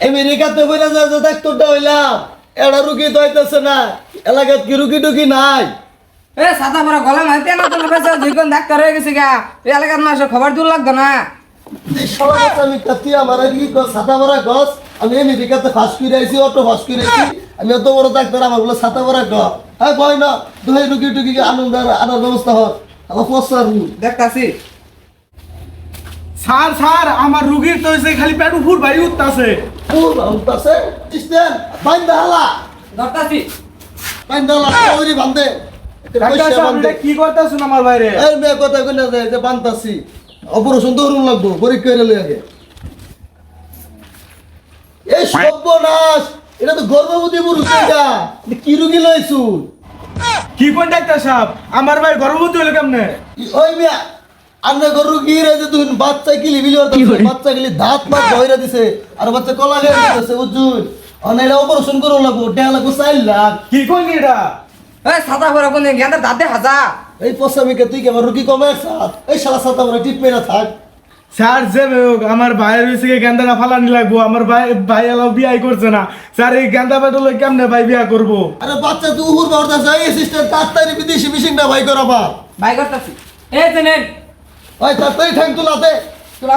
আমেরিকাতে বইরা যা যা ডাক্তারটা হইলাম এটা রুগী তো হইতেছে না এলাকাত কি রুগী টুকি নাই এ সাদা বড় গলা মাইতে না তোর কাছে দুইজন ডাক্তার হয়ে গেছে গা এই এলাকার মানুষের খবর দূর লাগতো না এই সবার কাছে আমি কাতি আমার কি ছাতা ভরা গছ আমি আমেরিকাতে ফাঁস করে আইছি অটো ফাঁস করে আইছি আমি অত বড় ডাক্তার আমার বলে ছাতা ভরা গছ হ্যাঁ কয় না দুই রুগী টুকি আনন্দ আনার ব্যবস্থা হয় আমার পচার দেখতাছি স্যার স্যার আমার রুগীর তো হইছে খালি পেট উপর ভাই উঠতাছে উঠতাছে স্টেন বাইন্দা হালা দেখতাছি বাইন্দা হালা ওরি বান্ধে ডাক্তার সাহেব আপনি কি করতেছেন আমার বাইরে এই মেয়ে কথা কইনা যায় যে বান্তাছি অপারেশন দৌড়ুন লাগবো পরীক্ষা করে আগে এই সর্বনাশ এটা তো গর্ভবতী পুরুষ এটা কি রুগী লইছু কি কোন ডাক্তার সাহেব আমার ভাই গর্ভবতী হলো কেমনে ওই মিয়া আমরা গরু কি রে যে তুই বাচ্চা কিলি বিলি বাচ্চা কিলি দাঁত মাছ ধইরা দিছে আর বাচ্চা কলা খেয়ে দিতেছে বুঝুন অনেক অপারেশন করো লাগবো টাকা লাগবো 4 লাখ কি কোন এটা এ সাদা বড় কোন গেন্দার দাঁতে হাজা এই পশামিকে তুই কি আমার রুগী কমের সাথ এই শালা সাথে আমার টিপমেরা থাক স্যার যে হোক আমার ভাইয়ের হইছে কি গেন্দাটা ফালানি লাগবো আমার ভাই এলাও বিয়াই করছে না স্যার এই গেন্দা পেটল কেমনে ভাই বিয়া করবো আরে বাচ্চা তুই উহুর বাড়তা যাই সিস্টার তাড়াতাড়ি বিদেশি মিশিংটা ভাই করাবা বাই করতাছি এ জেনেন ওই তাড়াতাড়ি ঠ্যাং তুলাতে তোরা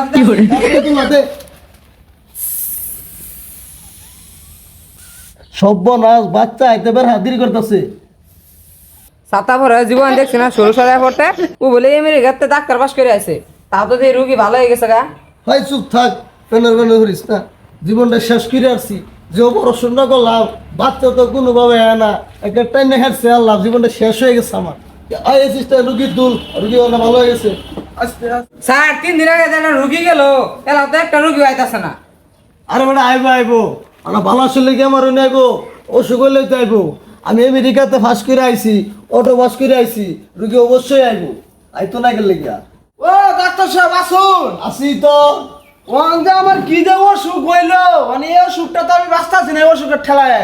তুলাতে সর্বনাশ বাচ্চা আইতে বের হাজির করতেছে সাতা বড় জীবন দেখছি না 16 সালে পড়তে ও বলে আমেরিকাতে ডাক্তার পাস করে আছে তা তো এই রোগী ভালো হয়ে গেছে গা ভাই চুপ থাক পেনের হরিস না জীবনটা শেষ করে আসছি যে অপারেশন না করলাম বাচ্চা তো কোনোভাবে হয় না একটা টাইমে হেঁটছে আল্লাহ জীবনটা শেষ হয়ে গেছে আমার আই সিস্টার রুগীর দুল রুগী অনেক ভালো হয়ে গেছে আস্তে আস্তে স্যার 3 দিন আগে যেন রোগী গেল এলা তো একটা রোগী আইতাছে না আরে মানে আইবো আমরা ভালো আসলে কি আমার আইবো অসুখ হইলে তো আইবো আমি আমেরিকাতে ফাঁস করে আইছি অটো ফাঁস করে আইছি রুগী অবশ্যই আইবো আইতো না গেলে গিয়া ও ডাক্তার সাহেব আসুন আসি তো ওয়াংদা আমার কি দেব অসুখ হইলো মানে এই অসুখটা তো আমি বাঁচতাছি না এই অসুখের ঠেলায়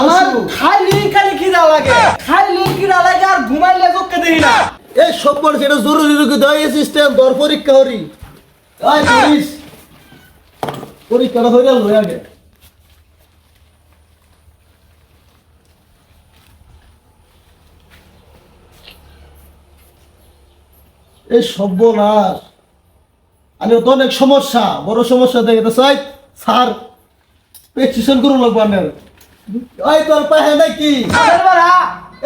আমার খাইলি খালি খিদা লাগে খাইলি খিদা লাগে আর ঘুমাইলে চোখকে দেখি না এই সব মানুষ এটা জরুরি রুগী দেয় সিস্টেম দর পরীক্ষা করি আয় পুলিশ পরীক্ষাটা হইয়া লই আগে এই সর্বনাশ আমি তো অনেক সমস্যা বড় সমস্যা দেখে তো চাই স্যার প্রেসক্রিপশন করুন লাগবো আপনার ওই তোর পাহে নাকি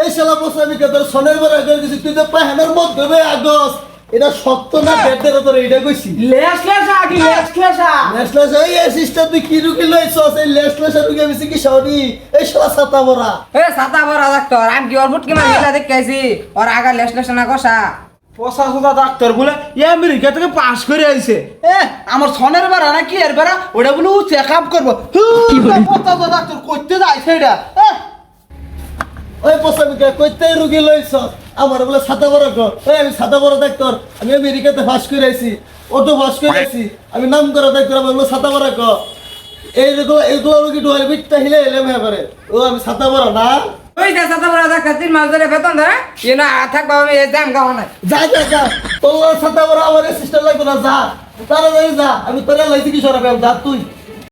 এই শালা বসামিকে তোর সনের বেড়া করে দিছি তুই তো পাহেনের মধ্যে বে আগস এটা শক্ত না পেটের তোর এইটা কইছি লেসলেসা কি লেসলেসা লেসলেস এই অ্যাসিস্ট্যান্ট তুই কি রুগী লইছস এই লেসলেস রুগী আমি কি সরি এই শালা ছাতা বড়া এ সাতা বড় ডাক্তার আমি কি অরবুট কি মাইলা দেখাইছি আর আগা লেসলেস না কষা পচা সোজা ডাক্তার বলে এ আমেরিকা থেকে পাস করে আইছে আমার সনের বেড়া না কি এর বেড়া ওটা বলে ও চেক আপ করবো পচা সোজা ডাক্তার করতে যাইছে এটা ওই বসামিকে কইতে রুগী লইছস আমার বলে ছাতা বড় কর ওই আমি ছাতা বড় ডাক্তার আমি আমেরিকাতে ফাঁস করে আইছি অটো ফাঁস করে আইছি আমি নাম করা ডাক্তার আমার বলে ছাতা বড় কর এইগুলো রুগী ডুয়ারে বিটটা হিলে এলে করে ও আমি ছাতা বড় না ওই যে সাতা বড় ডাক্তার 3 মাস ধরে বেতন দেয় ইয়ে না থাকবা আমি এই দাম গাওয়া নাই যা তোর ছাতা বড় আমার সিস্টার লাগবে না যা তাড়াতাড়ি যা আমি তোরা লাইছি কি সরাবে যা তুই